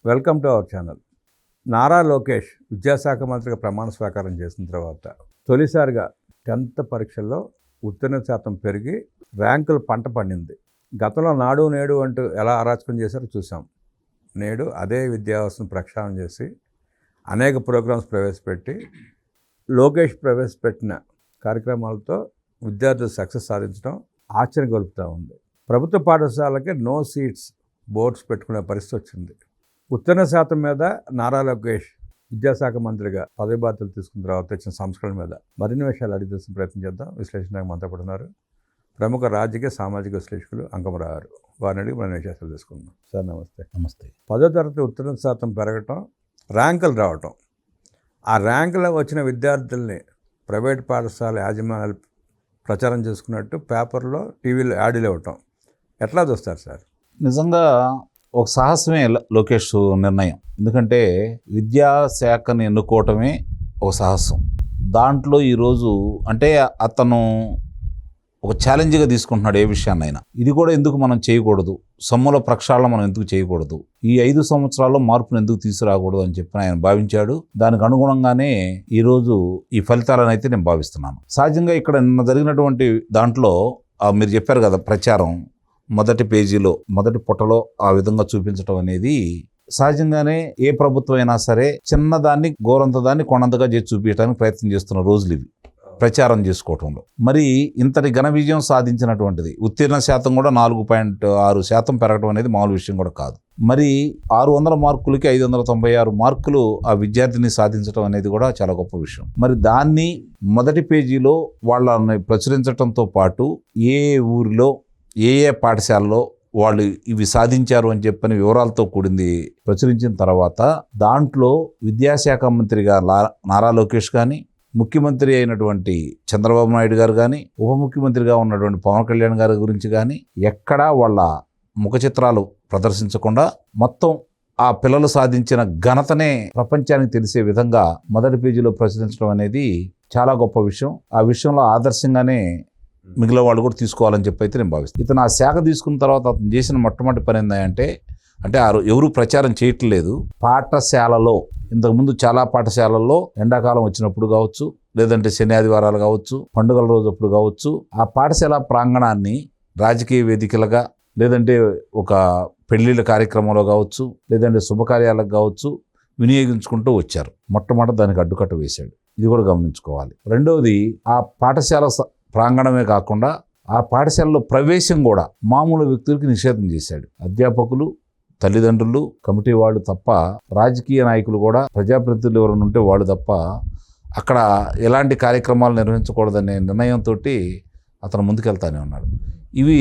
Welcome to our channel. Nara Lokesh విద్యాశాఖ మంత్రిగా ప్రమాణ స్వీకారం చేసిన తర్వాత తొలిసారిగా 10th పరీక్షల్లో ఉత్తీర్ణ శాతం పెరిగి ర్యాంకులు పంట పండింది. గతంలో నాడు నేడు అంటూ ఎలా అరాచకం చేశారో చూసాం. నేడు అదే విద్యా వ్యవస్థను ప్రక్షాళన చేసి అనేక ప్రోగ్రామ్స్ ప్రవేశపెట్టి లోకేష్ ప్రవేశపెట్టిన కార్యక్రమాలతో విద్యార్థులు సక్సెస్ సాధించడం ఆశ్చర్యం గొలుపుతూ ఉంది. ప్రభుత్వ పాఠశాలకి నో సీట్స్ బోర్డ్స్ పెట్టుకునే పరిస్థితి వచ్చింది. ఉత్తీర్ణ శాతం మీద నారా లోకేష్ విద్యాశాఖ మంత్రిగా పదవి బాధ్యతలు తీసుకున్న తర్వాత వచ్చిన సంస్కరణల మీద మరిన్ని విషయాలు అడిగి తెలుసుకునే ప్రయత్నం చేద్దాం. విశ్లేషణకు మనతో పడుతున్నారు ప్రముఖ రాజకీయ సామాజిక విశ్లేషకులు అంకమరావు గారు. వారిని అడిగి మనం విషయాలు తెలుసుకుందాం. సార్ నమస్తే. నమస్తే. 10వ తరగతి ఉత్తీర్ణ శాతం పెరగటం, ర్యాంకులు రావటం, ఆ ర్యాంకులో వచ్చిన విద్యార్థుల్ని ప్రైవేట్ పాఠశాల యాజమాన్యాలు ప్రచారం చేసుకున్నట్టు పేపర్లో టీవీలో యాడ్లు ఇవ్వటం ఎట్లా చూస్తారు సార్? నిజంగా ఒక సాహసమే లోకేష్ నిర్ణయం. ఎందుకంటే విద్యాశాఖని ఎన్నుకోవటమే ఒక సాహసం. దాంట్లో ఈరోజు అంటే అతను ఒక ఛాలెంజ్గా తీసుకుంటున్నాడు ఏ విషయాన్నైనా. ఇది కూడా ఎందుకు మనం చేయకూడదు, సమ్ముల ప్రక్షాళన మనం ఎందుకు చేయకూడదు, ఈ 5 సంవత్సరాల్లో మార్పును ఎందుకు తీసుకురాకూడదు అని చెప్పి ఆయన భావించాడు. దానికి అనుగుణంగానే ఈరోజు ఈ ఫలితాలను అయితే నేను భావిస్తున్నాను. సహజంగా ఇక్కడ నిన్న జరిగినటువంటి దాంట్లో మీరు చెప్పారు కదా, ప్రచారం మొదటి పేజీలో మొదటి పుటలో ఆ విధంగా చూపించడం అనేది సహజంగానే ఏ ప్రభుత్వం అయినా సరే చిన్నదాన్ని గోరంతదాన్ని కొండంతగా చేసి చూపించడానికి ప్రయత్నం చేస్తున్న రోజులు ఇవి, ప్రచారం చేసుకోవటంలో. మరి ఇంతటి ఘన విజయం సాధించినటువంటిది, ఉత్తీర్ణ శాతం కూడా 4.6% పెరగడం అనేది మామూలు విషయం కూడా కాదు. మరి 600 మార్కులకి 596 మార్కులు ఆ విద్యార్థిని సాధించడం అనేది కూడా చాలా గొప్ప విషయం. మరి దాన్ని మొదటి పేజీలో వాళ్ళని ప్రచురించడంతో పాటు ఏ ఊరిలో ఏ పాఠశాలలో వాళ్ళు ఇవి సాధించారు అని చెప్పని వివరాలతో కూడింది ప్రచురించిన తర్వాత దాంట్లో విద్యాశాఖ మంత్రిగా నారా లోకేష్ కానీ, ముఖ్యమంత్రి అయినటువంటి చంద్రబాబు నాయుడు గారు కానీ, ఉప ముఖ్యమంత్రిగా ఉన్నటువంటి పవన్ కళ్యాణ్ గారి గురించి కానీ ఎక్కడా వాళ్ళ ముఖ చిత్రాలు ప్రదర్శించకుండా మొత్తం ఆ పిల్లలు సాధించిన ఘనతనే ప్రపంచానికి తెలిసే విధంగా మొదటి పేజీలో ప్రచురించడం అనేది చాలా గొప్ప విషయం. ఆ విషయంలో ఆదర్శంగానే మిగిలిన వాళ్ళు కూడా తీసుకోవాలని చెప్పి అయితే నేను భావిస్తాను. ఇతను ఆ శాఖ తీసుకున్న తర్వాత అతను చేసిన మొట్టమొదటి పని ఏంటంటే, ఎవరు ప్రచారం చేయట్లేదు. పాఠశాలలో ఇంతకుముందు చాలా పాఠశాలల్లో ఎండాకాలం వచ్చినప్పుడు కావచ్చు, లేదంటే శని ఆదివారాలు కావచ్చు, పండుగల రోజు అప్పుడు కావచ్చు, ఆ పాఠశాల ప్రాంగణాన్ని రాజకీయ వేదికలుగా, లేదంటే ఒక పెళ్లిళ్ళ కార్యక్రమంలో కావచ్చు, లేదంటే శుభకార్యాలకు కావచ్చు వినియోగించుకుంటూ వచ్చారు. మొట్టమొదటి దానికి అడ్డుకట్ట వేశాడు. ఇది కూడా గమనించుకోవాలి. రెండవది, ఆ పాఠశాల ప్రాంగణమే కాకుండా ఆ పాఠశాలలో ప్రవేశం కూడా మామూలు వ్యక్తులకి నిషేధం చేశాడు. అధ్యాపకులు, తల్లిదండ్రులు, కమిటీ వాళ్ళు తప్ప, రాజకీయ నాయకులు కూడా, ప్రజాప్రతినిధులు ఎవరైనా ఉంటే వాళ్ళు తప్ప అక్కడ ఎలాంటి కార్యక్రమాలు నిర్వహించకూడదనే నిర్ణయంతో అతను ముందుకెళ్తానే ఉన్నాడు. ఇవి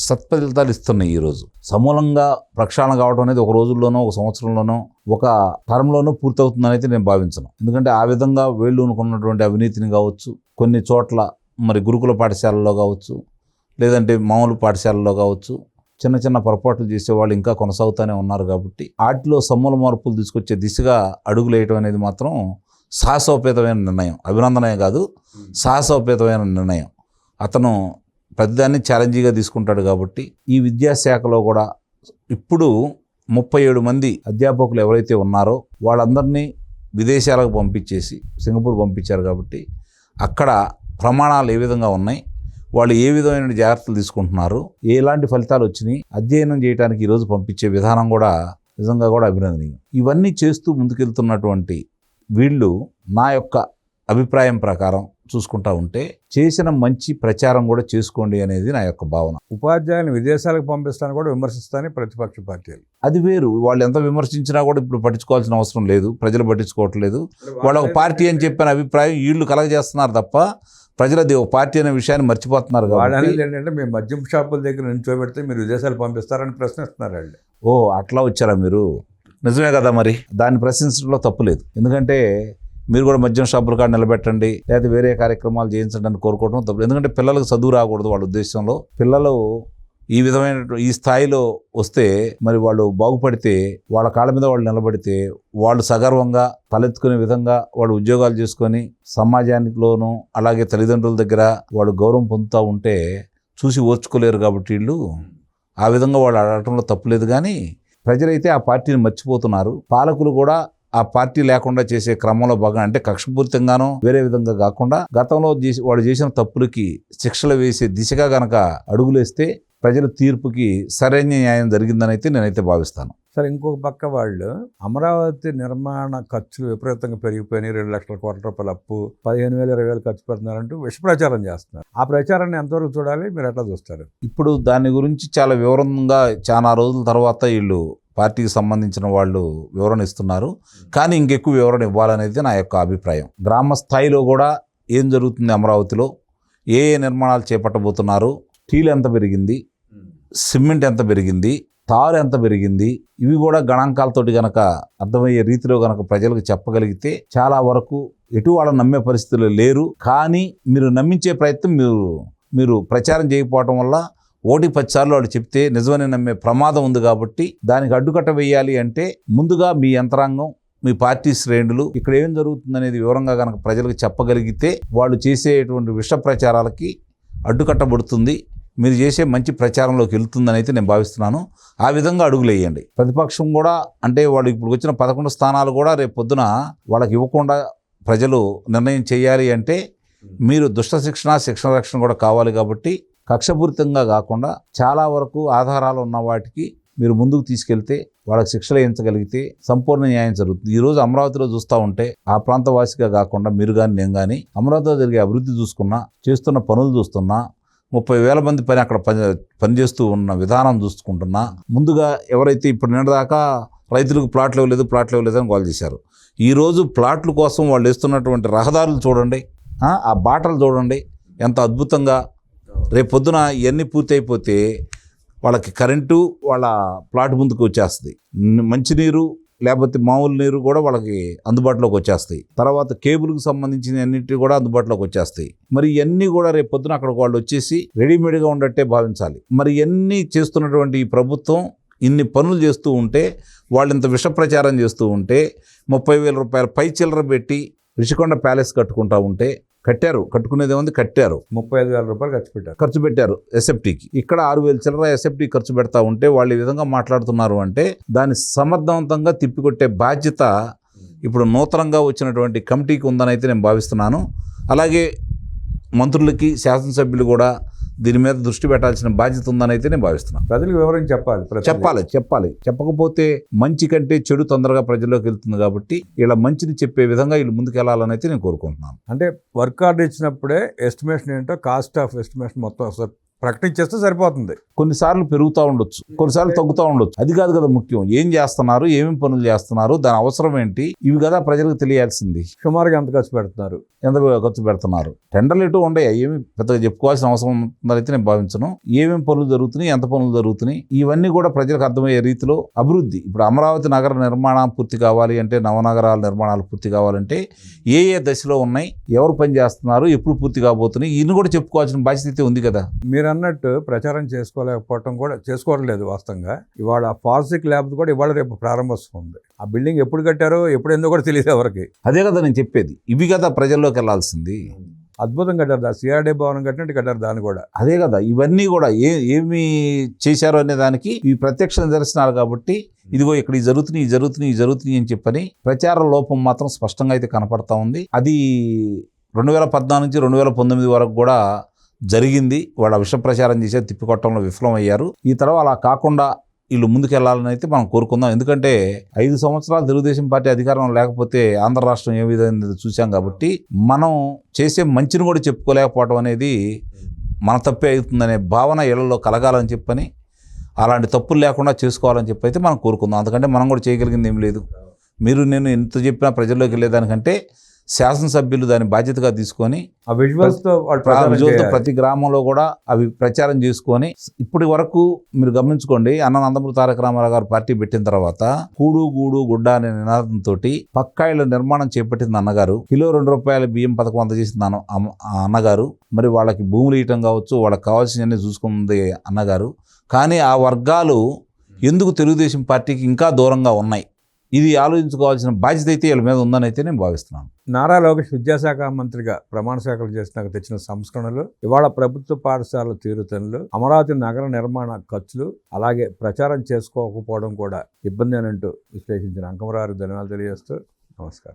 సత్ఫలితాలు ఇస్తున్నాయి. ఈరోజు సమూలంగా ప్రక్షాళన కావడం అనేది ఒక రోజుల్లోనో, ఒక సంవత్సరంలోనో, ఒక టర్మ్లోనో పూర్తవుతుందని అయితే నేను భావించను. ఎందుకంటే ఆ విధంగా వేళ్ళూనుకున్నటువంటి అవినీతిని కావచ్చు, కొన్ని చోట్ల మరి గురుకుల పాఠశాలలో కావచ్చు, లేదంటే మామూలు పాఠశాలలో కావచ్చు, చిన్న చిన్న పొరపాట్లు చేసేవాళ్ళు ఇంకా కొనసాగుతూనే ఉన్నారు. కాబట్టి వాటిలో సమూల మార్పులు తీసుకొచ్చే దిశగా అడుగులు వేయటం అనేది మాత్రం సాహసోపేతమైన నిర్ణయం. అభినందనే కాదు, సాహసోపేతమైన నిర్ణయం. అతను ప్రతిదాన్ని ఛాలెంజింగ్గా తీసుకుంటాడు. కాబట్టి ఈ విద్యాశాఖలో కూడా ఇప్పుడు 37 మంది అధ్యాపకులు ఎవరైతే ఉన్నారో వాళ్ళందరినీ విదేశాలకు పంపించేసి సింగపూర్ పంపించారు. కాబట్టి అక్కడ ప్రమాణాలు ఏ విధంగా ఉన్నాయి, వాళ్ళు ఏ విధమైన జాగ్రత్తలు తీసుకుంటున్నారు, ఎలాంటి ఫలితాలు వచ్చినాయి అధ్యయనం చేయడానికి ఈరోజు పంపించే విధానం కూడా నిజంగా కూడా అభినందనీయం. ఇవన్నీ చేస్తూ ముందుకెళ్తున్నటువంటి వీళ్ళు నా యొక్క అభిప్రాయం ప్రకారం చూసుకుంటా ఉంటే చేసిన మంచి ప్రచారం కూడా చేసుకోండి అనేది నా యొక్క భావన. ఉపాధ్యాయులను విదేశాలకు పంపిస్తాను కూడా విమర్శిస్తానే ప్రతిపక్ష పార్టీలు. అది వేరు. వాళ్ళు ఎంత విమర్శించినా కూడా ఇప్పుడు పట్టించుకోవాల్సిన అవసరం లేదు. ప్రజలు పట్టించుకోవట్లేదు. వాళ్ళ ఒక పార్టీ అని చెప్పిన అభిప్రాయం వీళ్ళు కలగజేస్తున్నారు తప్ప ప్రజలది ఒక పార్టీ అనే విషయాన్ని మర్చిపోతున్నారు. అనేది ఏంటంటే మేము మద్యం షాపుల దగ్గర నిల్చోబెడితే మీరు విదేశాలు పంపిస్తారని ప్రశ్నిస్తున్నారు వాళ్ళు. ఓ అట్లా వచ్చారా మీరు? నిజమే కదా, మరి దాన్ని ప్రశ్నించడంలో తప్పు లేదు. ఎందుకంటే మీరు కూడా మద్యం షాపుల కాడ నిలబెట్టండి, లేదా వేరే కార్యక్రమాలు చేయించండి అని కోరుకోవడం తప్పు. ఎందుకంటే పిల్లలకు చదువు రాకూడదు వాళ్ళ ఉద్దేశంలో. పిల్లలు ఈ విధమైన ఈ స్థాయిలో వస్తే మరి వాళ్ళు బాగుపడితే, వాళ్ళ కాళ్ళ మీద వాళ్ళు నిలబడితే, వాళ్ళు సగర్వంగా తలెత్తుకునే విధంగా వాళ్ళు ఉద్యోగాలు చేసుకొని సమాజానికిలోనూ అలాగే తల్లిదండ్రుల దగ్గర వాళ్ళు గౌరవం పొందుతూ ఉంటే చూసి ఓర్చుకోలేరు. కాబట్టి వీళ్ళు ఆ విధంగా వాళ్ళు ఆడటంలో తప్పులేదు. కానీ ప్రజలైతే ఆ పార్టీని మర్చిపోతున్నారు. పాలకులు కూడా ఆ పార్టీ లేకుండా చేసే క్రమంలో భాగంగా, అంటే కక్షపూరితంగానో వేరే విధంగా కాకుండా గతంలో వాడు చేసిన తప్పులకి శిక్షలు వేసే దిశగా గనక అడుగులేస్తే ప్రజల తీర్పుకి సరైన న్యాయం జరిగిందని అయితే నేనైతే భావిస్తాను. సరే, ఇంకొక పక్క వాళ్ళు అమరావతి నిర్మాణ ఖర్చులు విపరీతంగా పెరిగిపోయినాయి, 2 లక్షల కోట్ల రూపాయల అప్పు, 15,000 20,000 ఖర్చు పెడుతున్నారంటూ విష ప్రచారం చేస్తున్నారు. ఆ ప్రచారాన్ని ఎంతవరకు చూడాలి, మీరు ఎట్లా చూస్తారు? ఇప్పుడు దాని గురించి చాలా వివరంగా చాలా రోజుల తర్వాత వీళ్ళు పార్టీకి సంబంధించిన వాళ్ళు వివరణ ఇస్తున్నారు. కానీ ఇంకెక్కువ వివరణ ఇవ్వాలనేది నా యొక్క అభిప్రాయం. గ్రామ స్థాయిలో కూడా ఏం జరుగుతుంది, అమరావతిలో ఏ నిర్మాణాలు చేపట్టబోతున్నారు, స్టీల్ ఎంత పెరిగింది, సిమెంట్ ఎంత పెరిగింది, తారు ఎంత పెరిగింది, ఇవి కూడా గణాంకాలతోటి గనక అర్థమయ్యే రీతిలో గనక ప్రజలకు చెప్పగలిగితే చాలా వరకు ఎటు వాళ్ళని నమ్మే పరిస్థితులు లేరు. కానీ మీరు నమ్మించే ప్రయత్నం మీరు ప్రచారం చేయకపోవటం వల్ల 1-10 సార్లు వాళ్ళు చెప్తే నిజమని నమ్మే ప్రమాదం ఉంది. కాబట్టి దానికి అడ్డుకట్ట వేయాలి అంటే ముందుగా మీ యంత్రాంగం, మీ పార్టీ శ్రేణులు ఇక్కడ ఏం జరుగుతుందనేది వివరంగా కనుక ప్రజలకు చెప్పగలిగితే వాళ్ళు చేసేటువంటి విష ప్రచారాలకి అడ్డుకట్టబడుతుంది. మీరు చేసే మంచి ప్రచారంలోకి వెళ్తుందని అయితే నేను భావిస్తున్నాను. ఆ విధంగా అడుగులు వేయండి. ప్రతిపక్షం కూడా, అంటే వాళ్ళు ఇప్పుడు వచ్చిన 11 స్థానాలు కూడా రేపు పొద్దున వాళ్ళకి ఇవ్వకుండా ప్రజలు నిర్ణయం చేయాలి అంటే మీరు దుష్ట శిక్షణ రక్షణ కూడా కావాలి. కాబట్టి కక్షపూరితంగా కాకుండా చాలా వరకు ఆధారాలు ఉన్న వాటికి మీరు ముందుకు తీసుకెళ్తే వాళ్ళకి శిక్షలు వేయించగలిగితే సంపూర్ణ న్యాయం జరుగుతుంది. ఈరోజు అమరావతిలో చూస్తూ ఉంటే ఆ ప్రాంతవాసిగా కాకుండా మీరు కానీ నేను కానీ అమరావతిలో జరిగే అభివృద్ధి చూసుకున్నా, చేస్తున్న పనులు చూస్తున్నా, 30,000 మంది అక్కడ పనిచేస్తూ ఉన్న విధానం చూసుకుంటున్నా, ముందుగా ఎవరైతే ఇప్పుడు నిన్నదాకా రైతులకు ప్లాట్లు ఇవ్వలేదు అని గోల్ చేశారు, ఈరోజు ప్లాట్ల కోసం వాళ్ళు వేస్తున్నటువంటి రహదారులు చూడండి, ఆ బాటలు చూడండి ఎంత అద్భుతంగా. రేపు పొద్దున ఇవన్నీ పూర్తి అయిపోతే వాళ్ళకి కరెంటు వాళ్ళ ప్లాట్ ముందుకు వచ్చేస్తుంది, మంచినీరు లేకపోతే మామూలు నీరు కూడా వాళ్ళకి అందుబాటులోకి వచ్చేస్తాయి. తర్వాత కేబుల్కి సంబంధించిన అన్నింటినీ కూడా అందుబాటులోకి వచ్చేస్తాయి. మరి ఇవన్నీ కూడా రేపు పొద్దున అక్కడ వాళ్ళు వచ్చేసి రెడీమేడ్గా ఉండట్టే భావించాలి. మరి ఇవన్నీ చేస్తున్నటువంటి ఈ ప్రభుత్వం ఇన్ని పనులు చేస్తూ ఉంటే, వాళ్ళు ఇంత విష ప్రచారం చేస్తూ ఉంటే, 30,000 రూపాయల పై చిల్లర పెట్టి రిషికొండ ప్యాలెస్ కట్టుకుంటా ఉంటే, కట్టుకునేది ఏముంది, కట్టారు. 35,000 రూపాయలు ఖర్చు పెట్టారు ఎస్ఎఫ్టీకి. ఇక్కడ 6,000 చిల్లర ఎస్ఎఫ్టీ ఖర్చు పెడతా ఉంటే వాళ్ళు ఈ విధంగా మాట్లాడుతున్నారు అంటే దాన్ని సమర్థవంతంగా తిప్పికొట్టే బాధ్యత ఇప్పుడు నూతనంగా వచ్చినటువంటి కమిటీకి ఉందని అయితే నేను భావిస్తున్నాను. అలాగే మంత్రులకి, శాసనసభ్యులు కూడా దీని మీద దృష్టి పెట్టాల్సిన బాధ్యత ఉందని అయితే నేను భావిస్తున్నాను. ప్రజలకు వివరం చెప్పాలి. చెప్పకపోతే మంచి కంటే చెడు తొందరగా ప్రజల్లోకి వెళ్తుంది. కాబట్టి ఇలా మంచిని చెప్పే విధంగా వీళ్ళు ముందుకు వెళ్ళాలని అయితే నేను కోరుకుంటున్నాను. అంటే వర్క్ ఆర్డర్ ఇచ్చినప్పుడే ఎస్టిమేషన్ ఏంటో, కాస్ట్ ఆఫ్ ఎస్టిమేషన్ మొత్తం ప్రకటించేస్తే సరిపోతుంది. కొన్నిసార్లు పెరుగుతూ ఉండొచ్చు, కొన్నిసార్లు తగ్గుతూ ఉండొచ్చు. అది కాదు కదా ముఖ్యం. ఏం చేస్తున్నారు, ఏమేమి పనులు చేస్తున్నారు, దాని అవసరం ఏంటి, ఇవి కదా ప్రజలకు తెలియాల్సింది. సుమారుగా ఎంత ఖర్చు పెడుతున్నారు, టెండర్లు ఎటు ఉండే, ఏమి పెద్దగా చెప్పుకోవాల్సిన అవసరం ఉందైతే నేను భావించను. ఏమేమి పనులు జరుగుతున్నాయి, ఎంత పనులు జరుగుతున్నాయి, ఇవన్నీ కూడా ప్రజలకు అర్థమయ్యే రీతిలో అభివృద్ధి. ఇప్పుడు అమరావతి నగర నిర్మాణం పూర్తి కావాలి అంటే, నవనగరాల నిర్మాణాలు పూర్తి కావాలంటే ఏ దశలో ఉన్నాయి, ఎవరు పని చేస్తున్నారు, ఎప్పుడు పూర్తి కాబోతున్నాయి, ఇన్ని కూడా చెప్పుకోవాల్సిన బాధ్యత ఉంది కదా. మీరు అన్నట్టు ప్రచారం చేసుకోవట్లేదు వాస్తవంగా. ఇవాళ ఫారెన్సిక్ ల్యాబ్ కూడా ఇవాళ రేపు ప్రారంభోత్సవం. ఆ బిల్డింగ్ ఎప్పుడు కట్టారో ఎప్పుడెందో కూడా తెలియదు ఎవరికి. అదే కదా నేను చెప్పేది. ఇవి కదా ప్రజల్లోకి వెళ్ళాల్సింది. అద్భుతం కట్టారు, సిఆర్డీ భవనం కట్టినట్టు కట్టారు దాన్ని కూడా. అదే కదా, ఇవన్నీ కూడా ఏమి చేశారు అనే దానికి ఈ ప్రత్యక్ష నిదర్శనాలు. కాబట్టి ఇదిగో ఇక్కడ ఈ జరుగుతున్నాయి అని చెప్పని ప్రచార లోపం మాత్రం స్పష్టంగా అయితే కనపడతా ఉంది. అది 2014 నుంచి 2019 వరకు కూడా జరిగింది. వాళ్ళ విష ప్రచారం చేసే తిప్పికొట్టడంలో విఫలమయ్యారు. ఈ తర్వాత అలా కాకుండా వీళ్ళు ముందుకెళ్లాలని అయితే మనం కోరుకుందాం. ఎందుకంటే 5 సంవత్సరాలు తెలుగుదేశం పార్టీ అధికారం లేకపోతే ఆంధ్ర రాష్ట్రం ఏ విధంగా చూసాం. కాబట్టి మనం చేసే మంచిని కూడా చెప్పుకోలేకపోవడం అనేది మన తప్పే అవుతుందనే భావన ఇళ్లలో కలగాలని చెప్పని, అలాంటి తప్పులు లేకుండా చేసుకోవాలని చెప్పి అయితే మనం కోరుకుందాం. అందుకంటే మనం కూడా చేయగలిగింది ఏం లేదు. మీరు నేను ఎంత చెప్పినా ప్రజల్లోకి వెళ్ళేదానికంటే శాసనసభ్యులు దాన్ని బాధ్యతగా తీసుకొని ఆ విజువల్స్తో ప్రతి గ్రామంలో కూడా అవి ప్రచారం చేసుకొని, ఇప్పటి వరకు మీరు గమనించుకోండి, నందమూరి తారక రామారావు గారు పార్టీ పెట్టిన తర్వాత కూడు గూడు గుడ్డ అనే నినాదంతో పక్కా ఇళ్ల నిర్మాణం చేపట్టింది అన్నగారు. కిలో 2 రూపాయల బియ్యం పథకం అందజేసింది అన్నగారు. మరి వాళ్ళకి భూములు ఇవ్వటం కావచ్చు, వాళ్ళకి కావాల్సినవన్నీ చూసుకుంది అన్నగారు. కానీ ఆ వర్గాలు ఎందుకు తెలుగుదేశం పార్టీకి ఇంకా దూరంగా ఉన్నాయి, ఇది ఆలోచించుకోవాల్సిన బాధ్యత అయితే వీళ్ళ మీద ఉందని అయితే నేను భావిస్తున్నాను. నారా లోకేష్ విద్యాశాఖ మంత్రిగా ప్రమాణ స్వీకారం చేసినాక తెచ్చిన సంస్కరణలు, ఇవాళ ప్రభుత్వ పాఠశాలల తీరుతెన్నులు, అమరావతి నగర నిర్మాణ ఖర్చులు, అలాగే ప్రచారం చేసుకోకపోవడం కూడా ఇబ్బంది అని అంటూ విశ్లేషించిన అంకమరారు ధన్యవాదాలు తెలియజేస్తూ నమస్కారం.